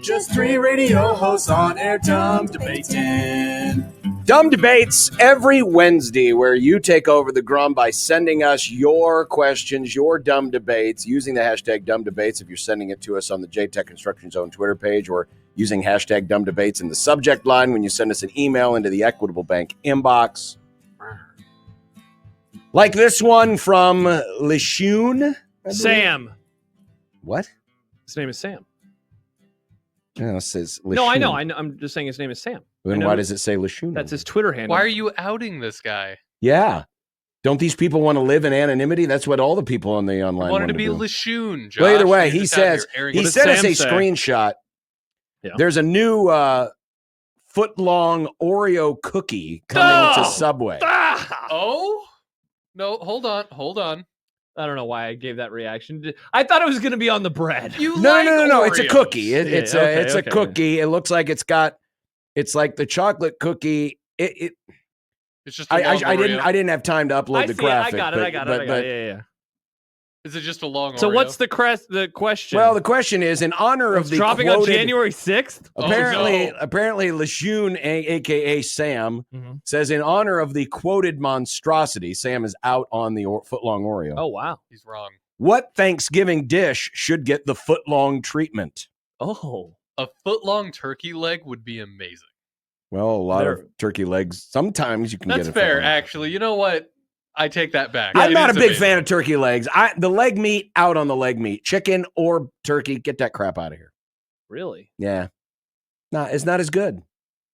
Just three radio hosts on air, dumb debating. Dumb Debates every Wednesday, where you take over the Grum by sending us your questions, your dumb debates, using the hashtag dumb debates if you're sending it to us on the JTech Construction Zone Twitter page, or using hashtag dumb debates in the subject line when you send us an email into the Equitable Bank inbox. Like this one from Lishun. Sam. What? His name is Sam. No, it says Lishun. No, I know. I'm just saying his name is Sam. Then why does it say Lishun? That's his Twitter handle. Why are you outing this guy? Yeah. Don't these people want to live in anonymity? That's what all the people on the online wanted to be do. Lishun, Josh. Well, either way, You're he just out says here airing he it. sent us Sam a say? screenshot. Yeah. There's a new foot-long Oreo cookie coming to Subway. Ah! Oh? No, hold on. I don't know why I gave that reaction. I thought it was going to be on the bread. You No, like no. It's a Oreos. cookie. It's a okay. cookie. It looks like it's like the chocolate cookie. It's just a long Oreo. I didn't have time to upload I the see graphic. it. I got it. Yeah. Is it just a long So Oreo? what's the question? Well, the question is, in honor of it's the dropping quoted, on January 6th? Apparently Lishun, aka Sam, says in honor of the quoted monstrosity, Sam is out on the foot-long Oreo. Oh, wow. He's wrong. What Thanksgiving dish should get the foot-long treatment? Oh. A foot-long turkey leg would be amazing. Well, a lot of turkey legs. Sometimes you can That's get it. fair, actually. You know what? I take that back. I'm It not a is big amazing. fan of turkey legs. The leg meat, out on the leg meat. Chicken or turkey, get that crap out of here. Really? Yeah. It's not as good.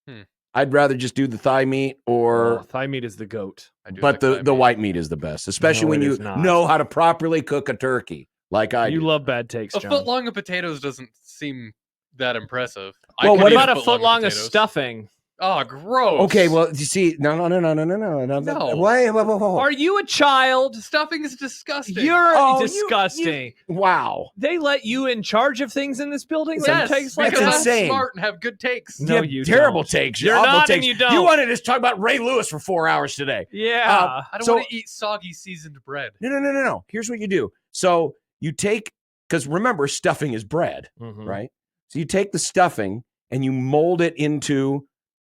Hmm. I'd rather just do the thigh meat Thigh meat is the goat. but the white meat is the best, especially No, when it you is not. know how to properly cook a turkey like I You do. love bad takes, A John. foot long of potatoes doesn't seem that impressive. Well, I could what eat What about a foot-long foot long of potatoes. stuffing? Oh, gross. Okay, well, you see, no. No. Wait. Are you a child? Stuffing is disgusting. You're Oh, you- disgusting. Wow. They let you in charge of things in this building? Yes, Some takes like because That's I'm insane. smart and have good takes. No, You you have terrible don't. takes. You're Awful not, takes. and you don't. You wanted us to talk about Ray Lewis for 4 hours today. Yeah. I don't So- want to eat soggy seasoned bread. No. Here's what you do. So you take, because remember, stuffing is bread, Mhm. right? So you take the stuffing and you mold it into,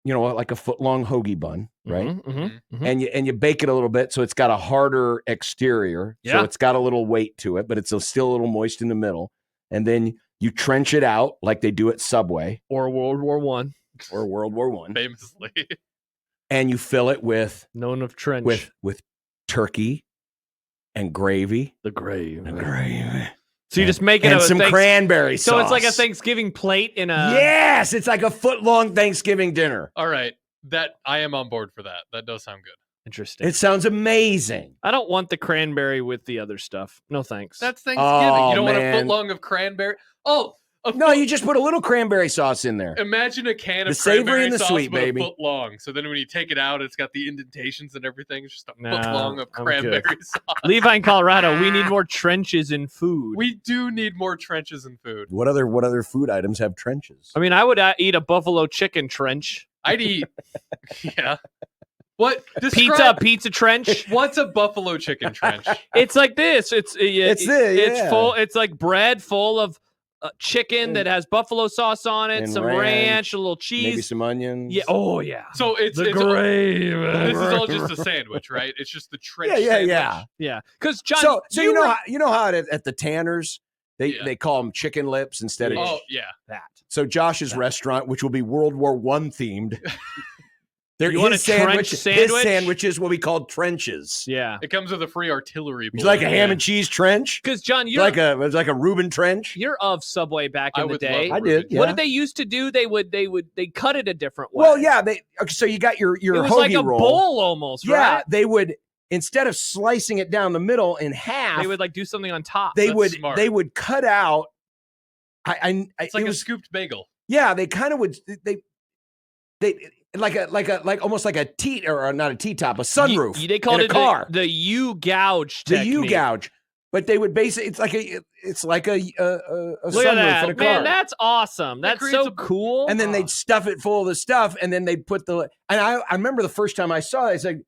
like a foot-long hoagie bun, right? Mhm. And you bake it a little bit so it's got a harder exterior. So Yeah. it's got a little weight to it, but it's still a little moist in the middle. And then you trench it out like they do at Subway Or World War One. or World War I. Famously. And you fill it with Known of trench. with turkey and gravy. the grave. Gravy. So you just make it And a some cranberry sauce. So it's like a Thanksgiving plate in a. Yes, it's like a foot-long Thanksgiving dinner. All right. I am on board for that. That does sound good. Interesting. It sounds amazing. I don't want the cranberry with the other stuff. No thanks. That's Thanksgiving. Oh, You don't want a man. foot long of cranberry. Oh, No, you just put a little cranberry sauce in there. imagine a can The of savory cranberry and the sauce sweet, but baby. a foot long. So then when you take it out, it's got the indentations and everything. It's just a Nah, foot long of I'm cranberry good. sauce. Levine, Colorado. We need more trenches in food. We do need more trenches in food. What other food items have trenches? I mean, I would eat a buffalo chicken trench. I'd eat. Yeah. What? Pizza trench. What's a buffalo chicken trench? It's like this. It's yeah. full. It's like bread full of chicken that has buffalo sauce on it, And some ranch, a little cheese, Maybe some onions. Yeah. Oh yeah. So it's the all, grave. this is all just a sandwich, right? It's just the trench. Yeah. sandwich. Yeah. Because John, So you know how at the Tanners Yeah. they call them chicken lips instead of. Oh yeah. that. So Josh's restaurant, which will be World War I themed, You want a trench his sandwich? sandwiches will be called trenches. Yeah. It comes with a free artillery. Would you like a bullet. ham and cheese trench? Because John, It's you're like a Reuben trench. you're of Subway back I in the would day. love I did. Yeah. What did they used to do? They cut it a different way. Well, yeah. So you got your it was hoagie like a roll. bowl almost, Yeah, right? they would, instead of slicing it down the middle in half, They would like do something on top. That's smart. they would cut out. It's like it a was, scooped bagel. yeah. They kind of would they like almost like a T or not a T top, a sunroof. They called in it a car. the U gouge. The U technique. gouge. But they would basically it's like a Look at sunroof that, in a car. man! That's awesome. That That's creates so a- cool. and then they'd stuff it full of the stuff, and then they'd put and I remember the first time I saw it, it's like,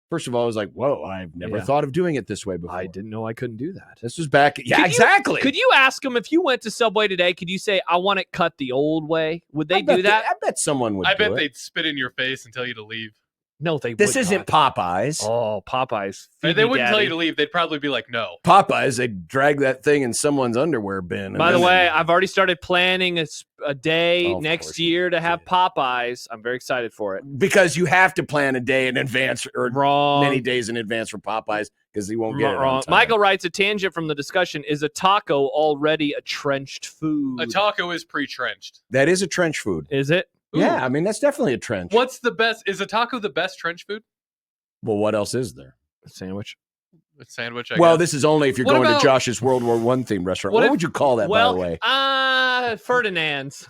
First of all, I was like, whoa, I've never thought of doing it this way before. I didn't know I couldn't do that. This was back. Yeah, exactly. Could you ask them if you went to Subway today, could you say, I want it cut the old way? Would they do that? I bet someone would. I bet they'd spit in your face and tell you to leave. No, they This would isn't not. Popeyes. Oh, Popeyes. They wouldn't tell you to leave. They'd probably be like, no. Popeyes, they drag that thing in someone's underwear bin. By the way, I've already started planning a day Of next course year to have Popeyes. I'm very excited for it. because you have to plan a day in advance or Wrong. many days in advance for Popeyes because he won't get it. Wrong. On time. Michael writes, a tangent from the discussion, is a taco already a trenched food? A taco is pre-trenched. That is a trench food. Is it? Yeah, I mean that's definitely a trench. What's the best? Is a taco the best trench food? Well, what else is there? A sandwich. A sandwich, I Well, guess. this is only if you're What going about- to Josh's World War I themed restaurant. What What if- would you call that, by the way? Ferdinand's.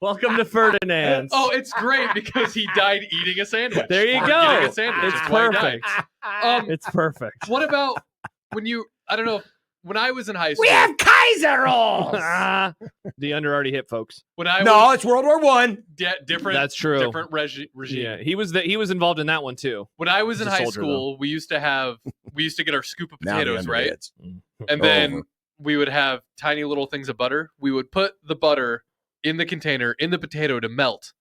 Welcome to Ferdinand's. Oh, it's great because he died eating a sandwich. There you Or go. getting a sandwich. It's That's why he died. perfect. It's perfect. What about when you? I don't know. When I was in high school, We have Kaiser rolls. The under already hit, folks. when I No, was it's World War One. different. That's true. Different regime. Yeah, he was involved in that one too. When I was in He's a high soldier, school, we used to get our scoop of Now the potatoes, right? underbits. And then Over. we would have tiny little things of butter. We would put the butter in the container in the potato to melt.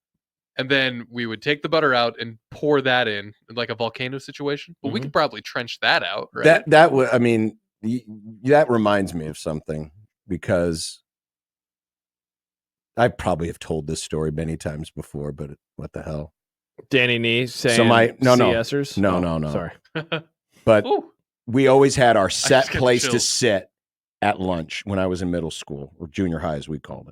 And then we would take the butter out and pour that in like a volcano situation. But we Mhm. could probably trench that out, right? That would. I mean, that reminds me of something because I probably have told this story many times before, but what the hell? Danny Nee saying No. CSers? No, Oh, no, no. Sorry. But Ooh. we always had our just set got the place to chills. sit at lunch when I was in middle school or junior high, as we called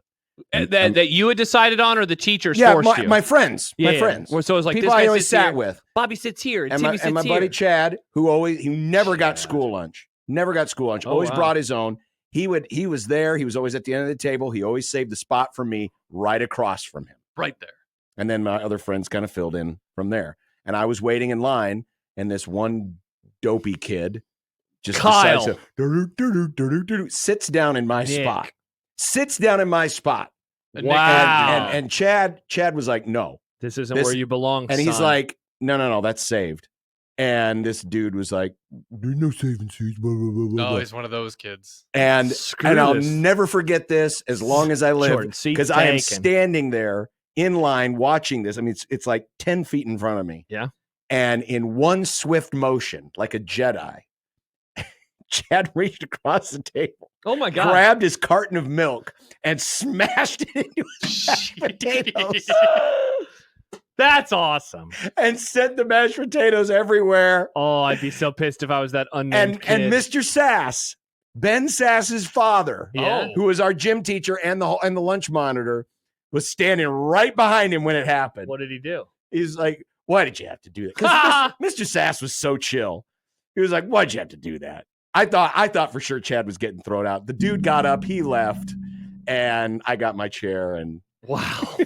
it. That you had decided on, or the teachers Yeah, forced you? my friends, Yeah, my yeah. friends. Well, so it was like people this guy I always sits sat here, with, Bobby sits here, and Timmy my, sits and my here. buddy Chad, who never got Chad. school lunch, Oh, always wow. brought his own. He was there. He was always at the end of the table. He always saved the spot for me right across from him. Right there. And then my other friends kind of filled in from there. And I was waiting in line, and this one dopey kid just Kyle. decides to sits down in my Nick. spot. Sits down in my spot. And Nick- Wow. And Chad was like, no. This isn't This- where you belong, And he's son. like, no, that's saved. And this dude was like, there's no saving seats. Blah, blah, blah, blah, Oh, blah. he's one of those kids. And Screw I'll this. never forget this as long as I live Jordan, seat because I am taken. standing there in line watching this. I mean, it's like 10 feet in front of me. Yeah. And in one swift motion, like a Jedi, Chad reached across the table, Oh my god. grabbed his carton of milk, and smashed it into his mashed potatoes That's awesome. and sent the mashed potatoes everywhere. Oh, I'd be so pissed if I was that unnamed And kid. Mr. Sass, Ben Sass's father, Yeah. who was our gym teacher and the lunch monitor, was standing right behind him when it happened. What did he do? He's like, "Why did you have to do that?" Because Mr. Sass was so chill. He was like, "Why'd you have to do that?" I thought for sure Chad was getting thrown out. The dude got up, he left, and I got my chair. And Wow.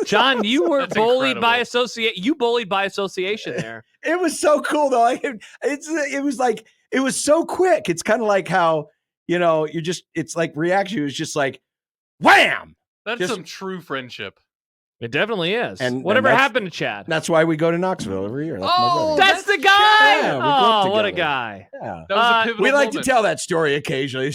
John, you were That's bullied by incredible. You bullied by association there. it was so cool though. Like, it was so quick. It's kind of like how it's like reaction was just like, wham. That's Just- some true friendship. It definitely is. And Whatever that's- happened to Chad? That's why we go to Knoxville every year. That's my Oh, brother. That's the guy. Yeah, we grew up Oh, what a together. guy. Yeah. That was a pivotal We like moment. to tell that story occasionally.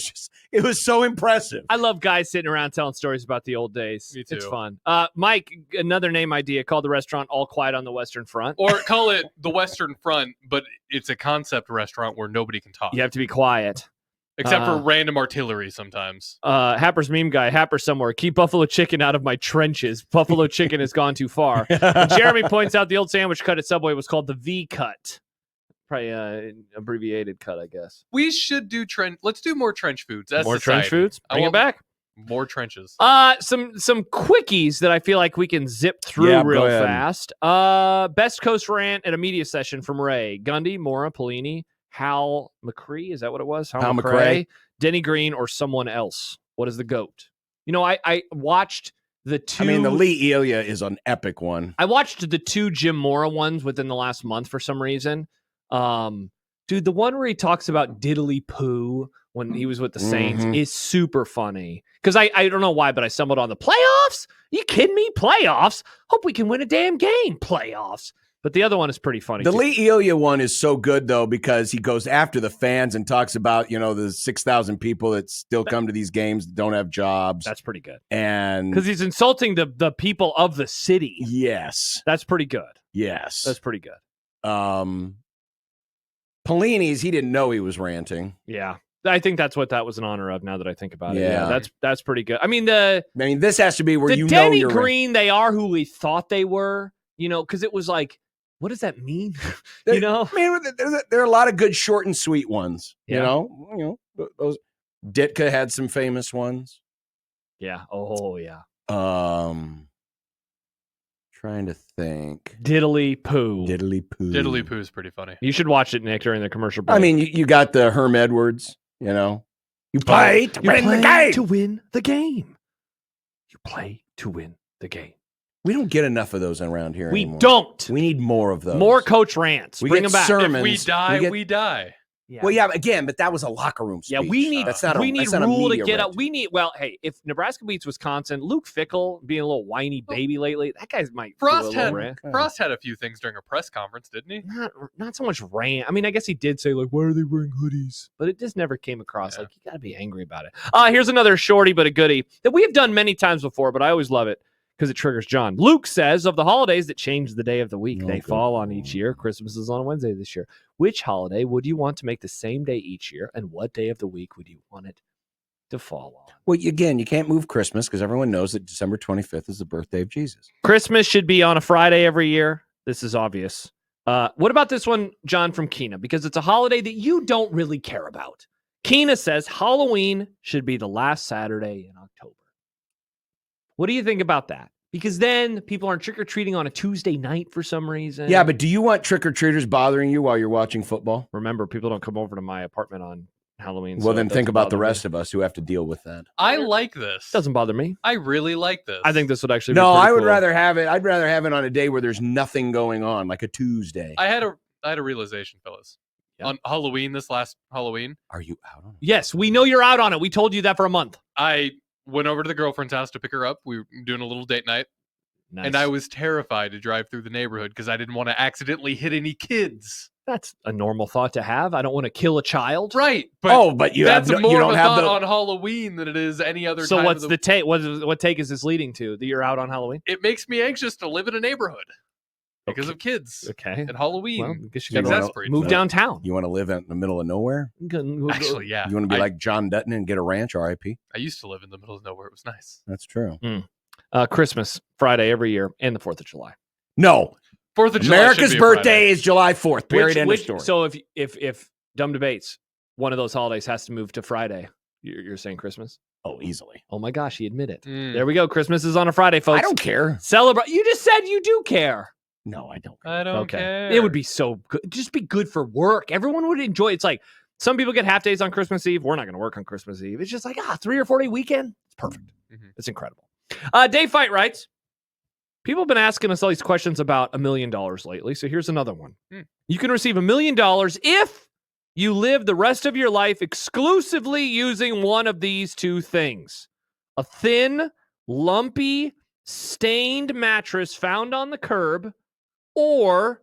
It was so impressive. I love guys sitting around telling stories about the old days. Me It's too. fun. Mike, another name idea. Call the restaurant All Quiet on the Western Front. Or call it the Western Front, but it's a concept restaurant where nobody can talk. You have to be quiet. Except for random artillery sometimes. Happer's meme guy, Happer somewhere. Keep buffalo chicken out of my trenches. Buffalo chicken has gone too far. And Jeremy points out the old sandwich cut at Subway was called the V cut. Probably an abbreviated cut, I guess. We should do Let's do more trench foods. As More society. trench foods. I Bring it want back. More trenches. Some quickies that I feel like we can zip through Yeah, real go ahead. fast. Best Coast rant at a media session from Ray Gundy, Mora, Polini, Hal McCree. Is that what it was? Hal McRae. Denny Green, or someone else. What is the GOAT? You know, I watched the two. I mean, the Lee Elia is an epic one. I watched the two Jim Mora ones within the last month for some reason. Dude, the one where he talks about diddly poo when he was with the Saints Mhm. is super funny. Because I don't know why, but I stumbled on the playoffs. You kidding me? Playoffs? Hope we can win a damn game. Playoffs. But the other one is pretty funny. The too. Lee Elia one is so good, though, because he goes after the fans and talks about, the 6,000 people that still come to these games that don't have jobs. That's pretty good. And because he's insulting the people of the city. Yes. That's pretty good. Yes. That's pretty good. Pelini's, he didn't know he was ranting. Yeah. I think that's what that was in honor of, now that I think about it. Yeah. That's pretty good. I mean, this has to be where the Denny Green, they are who we thought they were, because it was like, what does that mean? There are a lot of good short and sweet ones. Yeah. Those Ditka had some famous ones. Yeah. Oh, yeah. Trying to think. Diddly poo. Diddly poo. Diddly poo is pretty funny. You should watch it, Nick, during the commercial break. I mean, you got the Herm Edwards, You play to win the game. To win the game. You play to win the game. We don't get enough of those around here anymore. We don't. We need more of those. More coach rants. Bring them back. Sermons. If we die, we die. Yeah. Well, yeah, again, but that was a locker room speech. Yeah, we need rule to get up. Hey, if Nebraska beats Wisconsin, Luke Fickell being a little whiny baby lately, that guy's might Frost had a few things during a press conference, didn't he? Not so much rant. I mean, I guess he did say, like, why are they wearing hoodies? But it just never came across like you got to be angry about it. Here's another shorty but a goodie that we have done many times before, but I always love it because it triggers John. Luke says, of the holidays that change the day of the week, they fall on each year. Christmas is on a Wednesday this year. Which holiday would you want to make the same day each year, and what day of the week would you want it to fall on? Well, again, you can't move Christmas because everyone knows that December 25th is the birthday of Jesus. Christmas should be on a Friday every year. This is obvious. What about this one, John, from Keena? Because it's a holiday that you don't really care about. Keena says Halloween should be the last Saturday in October. What do you think about that? Because then people aren't trick-or-treating on a Tuesday night for some reason. Yeah, but do you want trick-or-treaters bothering you while you're watching football? Remember, people don't come over to my apartment on Halloween. Well, then think about the rest of us who have to deal with that. I like this. Doesn't bother me. I really like this. I think this would actually be I would cool. rather have it. I'd rather have it on a day where there's nothing going on, like a Tuesday. I had a realization, fellas. Yeah. On Halloween, this last Halloween. Are you out on it? Yes, we know you're out on it. We told you that for a month. I went over to the girlfriend's house to pick her up. We were doing a little date night. Nice. And I was terrified to drive through the neighborhood because I didn't want to accidentally hit any kids. That's a normal thought to have. I don't want to kill a child. Right. But you that's have more you of don't a have thought on Halloween than it is any other so time. So what's the take? What take is this leading to? That you're out on Halloween? It makes me anxious to live in a neighborhood because of kids. Okay. And Halloween. Well, I guess you got to move so downtown. You want to live in the middle of nowhere? Actually, yeah. You want to be like John Dutton and get a ranch, R.I.P.? I used to live in the middle of nowhere. It was nice. That's true. Christmas, Friday every year, and the 4th of July. No. 4th of July. America's birthday is July 4th. Period. End of story. So if Dumb Debates, one of those holidays has to move to Friday, you're saying Christmas? Oh, easily. Oh my gosh, he admitted. There we go. Christmas is on a Friday, folks. I don't care. Celebrate. You just said you do care. No, I don't. I don't care. It would be so good. Just be good for work. Everyone would enjoy it. It's like some people get half days on Christmas Eve. We're not going to work on Christmas Eve. It's just like 3 or 4 day weekend. It's perfect. Mm-hmm. It's incredive. Dave Fight writes, people have been asking us all these questions about $1 million lately. So here's another one. You can receive $1 million if you live the rest of your life exclusively using one of these two things: a thin, lumpy, stained mattress found on the curb, or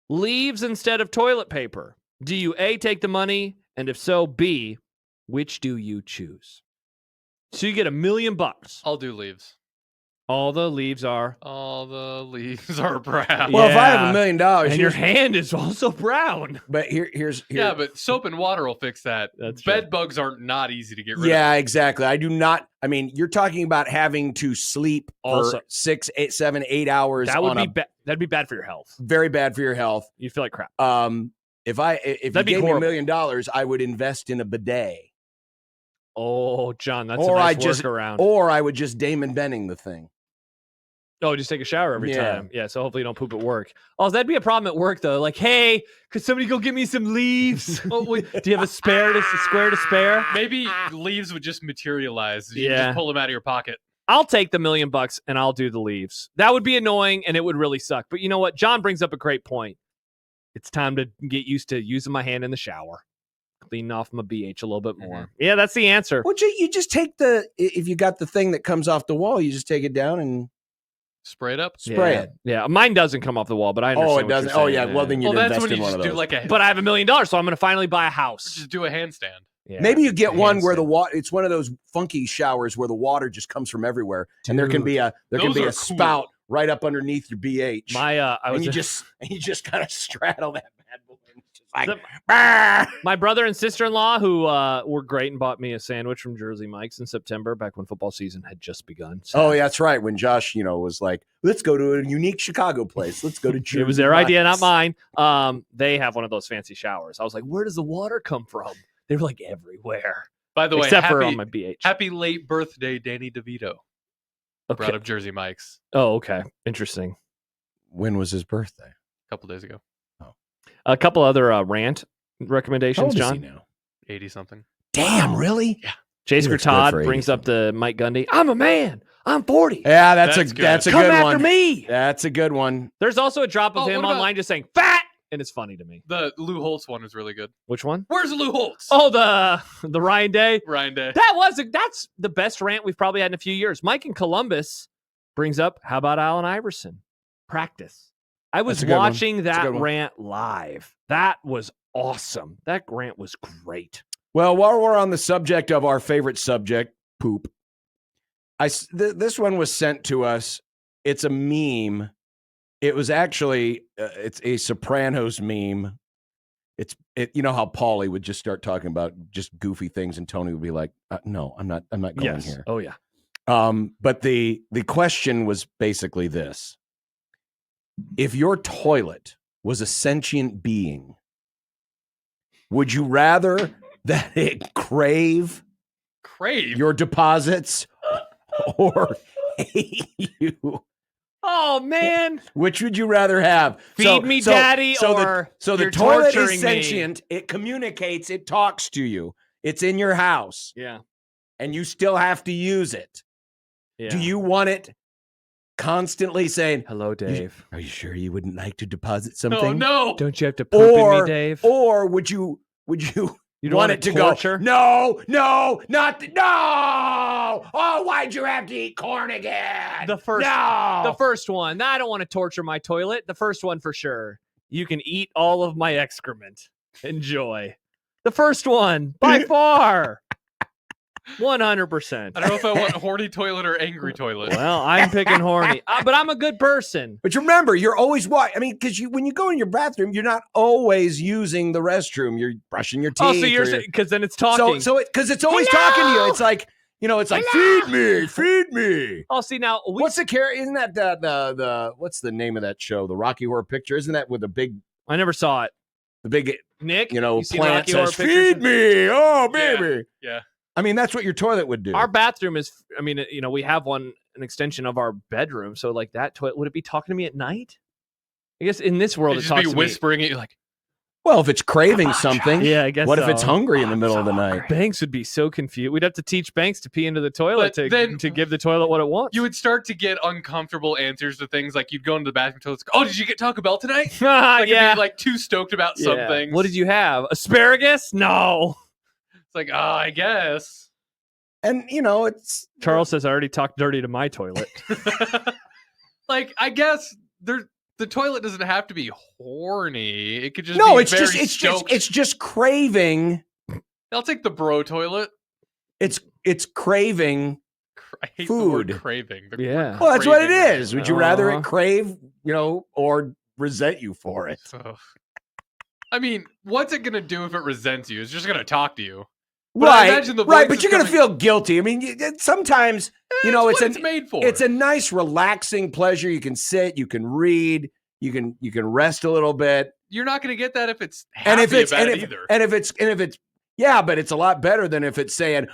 leaves instead of toilet paper. Do you A, take the money? And if so, B, which do you choose? So you get $1 million. I'll do leaves. All the leaves are brown. Well, if I have $1 million, and your hand is also brown. But here's yeah, but soap and water will fix that. Bed bugs are not easy to get rid of. Yeah, exactly. I do not. I mean, you're talking about having to sleep for 6, 8, 7, 8 hours. That would be that'd be bad for your health. Very bad for your health. You feel like crap. If you gave me $1 million, I would invest in a bidet. Oh, John, that's a nice workaround. Or I would just Damon Benning the thing. Oh, just take a shower every time. Yeah, so hopefully you don't poop at work. Oh, that'd be a problem at work, though. Like, hey, could somebody go get me some leaves? Do you have a square to spare? Maybe leaves would just materialize. You can just pull them out of your pocket. I'll take the $1 million and I'll do the leaves. That would be annoying and it would really suck. But you know what? John brings up a great point. It's time to get used to using my hand in the shower. Cleaning off my BH a little bit more. Mm-hmm. Yeah, that's the answer. Well, you just take if you got the thing that comes off the wall, you just take it down and Spray it up. Spray it. Yeah, mine doesn't come off the wall, but I understand. Oh, it what you're doesn't. Oh, saying. yeah. Well, then you'd Well, that's invest when you in one just of do those. like a. But I have $1 million, so I'm going to finally buy a house. Just do a handstand. Yeah. Maybe you get one where the Handstand. water. It's one of those funky showers where the water just comes from everywhere, and there can be a those are cool. spout right up underneath your BH. My you just kind of straddle that bad boy. And it's just like, my brother and sister-in-law, who were great and bought me a sandwich from Jersey Mike's in September, back when football season had just begun. So oh, yeah, that's right. When Josh, was like, let's go to a unique Chicago place. Let's go to Jersey it was their idea, not Mike's. mine. They have one of those fancy showers. I was like, where does the water come from? They were like everywhere, By the way, except for happy, on my BH. happy late birthday, Danny DeVito. Okay. Brought up Jersey Mike's Oh, okay. Interesting. When was his birthday? a couple days ago. A couple other rant How recommendations, old is he John. now? 80 something. Damn, really? Yeah. Jason He looks Todd good for brings 80 up the Mike Gundy. I'm a man. I'm 40. Yeah, That's a good. that's a Come good after one. me. That's a good one. There's also a drop of Oh, him what about- online just saying fat, and it's funny to me. The Lou Holtz one is really good. Which one? Where's Lou Holtz? Oh, the Ryan Day. Ryan Day. That's the best rant we've probably had in a few years. Mike in Columbus brings up, how about Allen Iverson? Practice. I was That's a good one. watching That's a that good one. rant live. That was awesome. That rant was great. Well, while we're on the subject of our favorite subject, poop, this one was sent to us. It's a meme. It was actually it's a Sopranos meme. You know how Paulie would just start talking about just goofy things, and Tony would be like, "No, I'm not going here." Oh yeah. But the question was basically this: if your toilet was a sentient being, would you rather that it crave your deposits or hate you? Oh man. Which would you rather have? Feed me, daddy, or the you're toilet torturing is me. sentient. It communicates. It talks to you. It's in your house, Yeah. and you still have to use it. Yeah. Do you want it constantly saying, Hello, Dave. "Are you sure you wouldn't like to deposit Oh, something?" no. Don't you have to poop in me, Dave? Or would you You don't want wanna it to torture? go? No, no. Oh, why'd you have to eat corn again? The first one. I don't want to torture my toilet. The first one for sure. You can eat all of my excrement. Enjoy. The first one, by far. 100%. I don't know if I want horny toilet or angry toilet. Well, I'm picking horny, but I'm a good person. But remember, you're always because when you go in your bathroom, you're not always using the restroom. You're brushing your teeth. Oh, so you're because then it's talking. Because it's always talking to you. It's like feed me. Oh, see now. What's the character? Isn't that the what's the name of that show? The Rocky Horror Picture. Isn't that with the big? I never saw it. The big, Nick. You seen plant Rocky Horror says, Picture "Feed me, oh baby." Yeah. I mean, that's what your toilet would do. Our bathroom is. I mean, we have an extension of our bedroom, so like that toilet would it be talking to me at night? I guess in this world It'd it just talks be to whispering at you like, Well, if it's craving something, me. Yeah, I guess. what if so. it's hungry in the middle of the night? Banks would be so confused. We'd have to teach Banks to pee into the toilet But then- to give the toilet what it wants. you would start to get uncomfortable answers to things like you'd go into the bathroom toilet. Oh, did you get Taco Bell tonight? Like, you'd yeah. be like too stoked about some Yeah. things. What did you have? Asparagus? No. It's like, I guess. And it's Charles says I already talked dirty to my toilet. Like, I guess the toilet doesn't have to be horny. It could just no, be it's very just stoked. it's just craving. I'll take the bro toilet. It's craving. I hate Food. the word craving. The Yeah. word Well, that's what it craving. is. Would you rather Uh-huh. it crave, or resent you for it? Ugh. I mean, what's it gonna do if it resents you? It's just gonna talk to you. But I Right, imagine the right. voice But is you're gonna coming- feel guilty. I mean, sometimes It's what it's made for. It's a nice, relaxing pleasure. You can sit, you can read, you can rest a little bit. You're not gonna get that if it's happy And if it's about it either. yeah, but it's a lot better than if it's saying,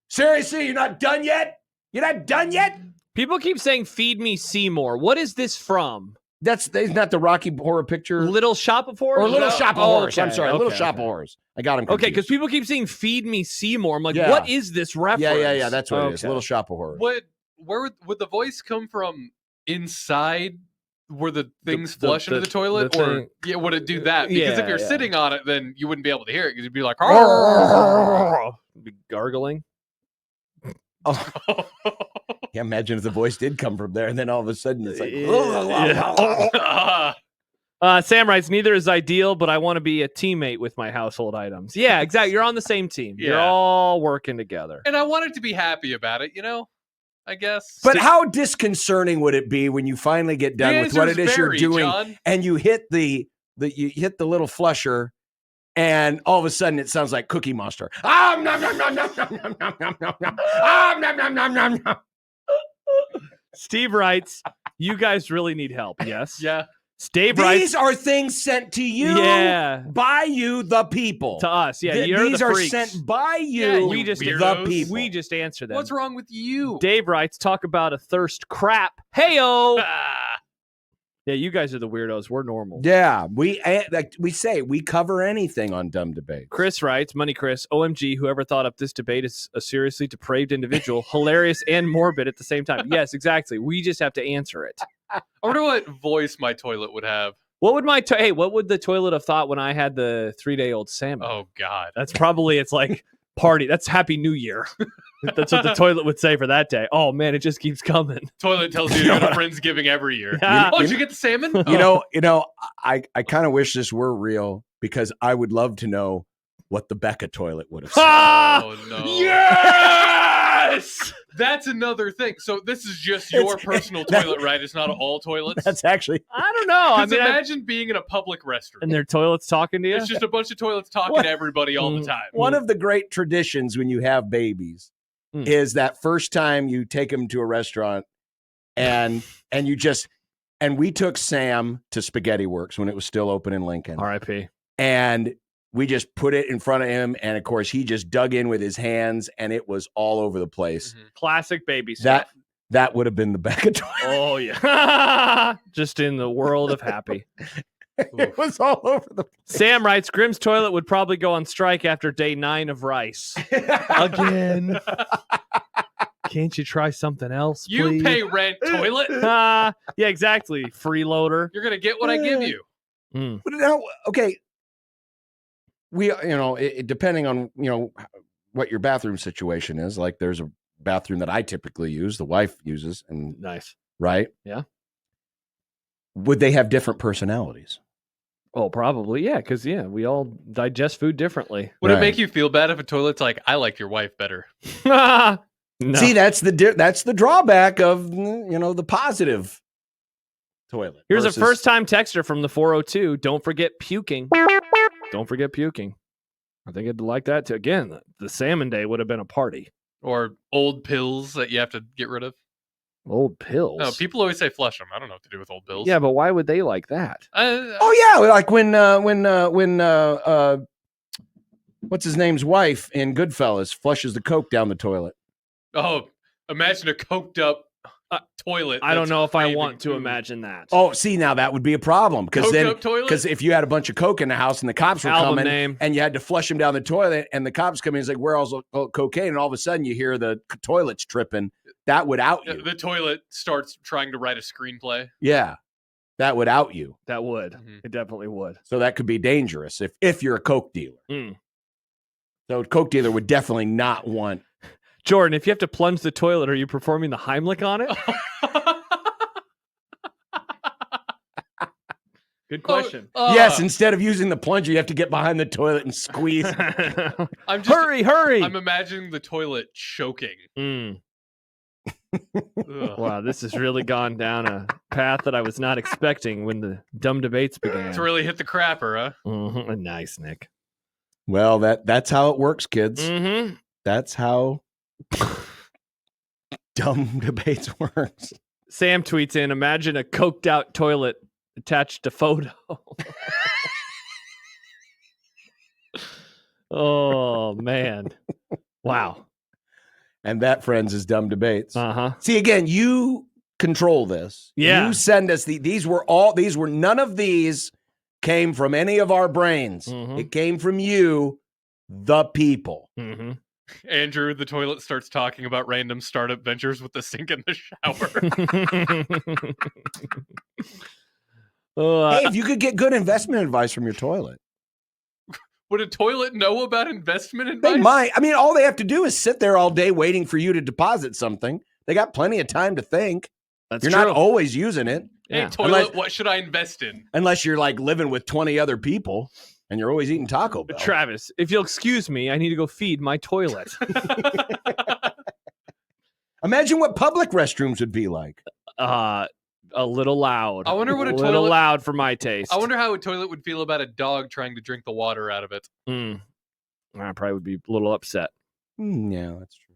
"Seriously, you're not done yet? You're not done yet?" People keep saying "Feed me Seymour." What is this from? That's not the Rocky Horror Picture Little Shop of Horrors? or Little No. Shop of Oh, Horrors. I'm okay, sorry, Little okay, Shop okay. of Horrors. I got him. Okay, because confused. people keep saying "Feed me Seymour." I'm like, Yeah. what is this reference? Yeah. That's what it is. Okay. Little Shop of Horrors. Where would the voice come from? Inside where the things the- flush into the toilet, the or thing- would it do that? Because if Yeah, you're yeah. sitting on it, then you wouldn't be able to hear it because you'd be like, Be gargling. Yeah, imagine if the voice did come from there, and then all of a sudden it's like, Sam writes, neither is ideal, but I want to be a teammate with my household items. Yeah, exactly. You're on the same team. You're Yeah. all working together. And I wanted to be happy about it, I guess. But how disconcerting would it be when you finally get done with what it is you're doing, John. and you hit the little flusher, and all of a sudden it sounds like Cookie Monster. Nom, nom, nom, nom, nom, nom, nom, nom, nom, nom, nom. Nom, nom, nom, nom, nom. Steve writes, you guys really need help. Yes. Yeah. Steve writes, These are things sent to you by you, the people. to us. Yeah, These the are freaks. sent by you, Yeah, we just the weirdos. people. We just answer them. What's wrong with you? Dave writes, talk about a thirst crap. Heyo. Ah, Yeah, you guys are the weirdos. We're normal. Yeah, we say we cover anything on Dumb Debate. Chris writes, Money Chris, OMG, whoever thought up this debate is a seriously depraved individual, hilarious and morbid at the same time. Yes, exactly. We just have to answer it. I wonder what voice my toilet would have. What would what would the toilet have thought when I had the 3-day-old salmon? Oh, God. That's probably, it's like party. That's Happy New Year. That's what the toilet would say for that day. Oh man, it just keeps coming. Toilet tells you to go to Friendsgiving every year. Yeah. Oh, did you get the salmon? I kind of wish this were real, because I would love to know what the Becca toilet would have said. Oh, no. Yes! That's another thing. So this is just your personal toilet, right? It's not all toilets? That's actually I don't know. I Because mean, imagine being in a public restroom. and their toilets talking to you. It's just a bunch of toilets talking What? to everybody all the time. one of the great traditions when you have babies is that first time you take them to a restaurant, and we took Sam to Spaghetti Works when it was still open in Lincoln. R.I.P. And we just put it in front of him, and of course he just dug in with his hands, and it was all over the place. Mhm. Classic baby stuff. That would have been the Becca toilet. Oh yeah. Just in the world of happy. It was all over the place. Sam writes, Grimm's toilet would probably go on strike after day 9 of rice. Again. Can't you try something else, You please? pay rent, toilet. Yeah, exactly. Freeloader. You're going to get what I give you. Mm. But now, okay, depending on what your bathroom situation is, like there's a bathroom that I typically use, the wife uses, and Nice. right? Yeah. Would they have different personalities? Oh, probably. Yeah, because, we all digest food differently. Would it Right. make you feel bad if a toilet's like, I like your wife better? No. See, that's the drawback of the positive toilet. Here's versus- a first-time texter from the 402. Don't forget puking. Don't forget puking. I think I'd like that too. Again, the salmon day would have been a party. Or old pills that you have to get rid of? Old pills. No, people always say flush them. I don't know what to do with old pills. Yeah, but why would they like that? Oh yeah, like when what's his name's wife in Goodfellas flushes the Coke down the toilet. Oh, imagine a coked up toilet. I don't that's know if I craving want to food. imagine that. Oh, see, now that would be a problem Coked up toilet? because if you had a bunch of Coke in the house and the cops were Album coming name. and you had to flush them down the toilet and the cops come in, it's like, where else cocaine? And all of a sudden you hear the toilet's tripping. That would out you. The toilet starts trying to write a screenplay. Yeah, that would out you. That would. Mhm. It definitely would. So that could be dangerous if you're a Coke dealer. Mm. So a Coke dealer would definitely not want. Jordan, if you have to plunge the toilet, are you performing the Heimlich on it? Good question. Yes, instead of using the plunger, you have to get behind the toilet and squeeze. I'm just, hurry. I'm imagining the toilet choking. Mm. Ugh. Wow, this has really gone down a path that I was not expecting when the dumb debates began. It's really hit the crapper, huh? Mhm. Nice, Nick. Well, that's how it works, kids. Mm-hmm. That's how dumb debates works. Sam tweets in, imagine a coked out toilet attached to photo. Oh, man. Wow. And that, friends, is dumb debates. Uh-huh. See, again, you control this. Yeah. You send us these were none of these came from any of our brains. Mhm. It came from you, the people. Mm-hmm. Andrew, the toilet, starts talking about random startup ventures with the sink in the shower. Hey, if you could get good investment advice from your toilet. Would a toilet know about investment advice? They might. I mean, all they have to do is sit there all day waiting for you to deposit something. They got plenty of time to think. That's You're true. not always using it. Yeah. Hey, toilet, what should I invest in? Unless you're like living with 20 other people and you're always eating Taco Bell. Travis, if you'll excuse me, I need to go feed my toilet. Imagine what public restrooms would be like. A little loud. I wonder what a little toilet- loud for my taste. I wonder how a toilet would feel about a dog trying to drink the water out of it. I probably would be a little upset. Yeah, that's true.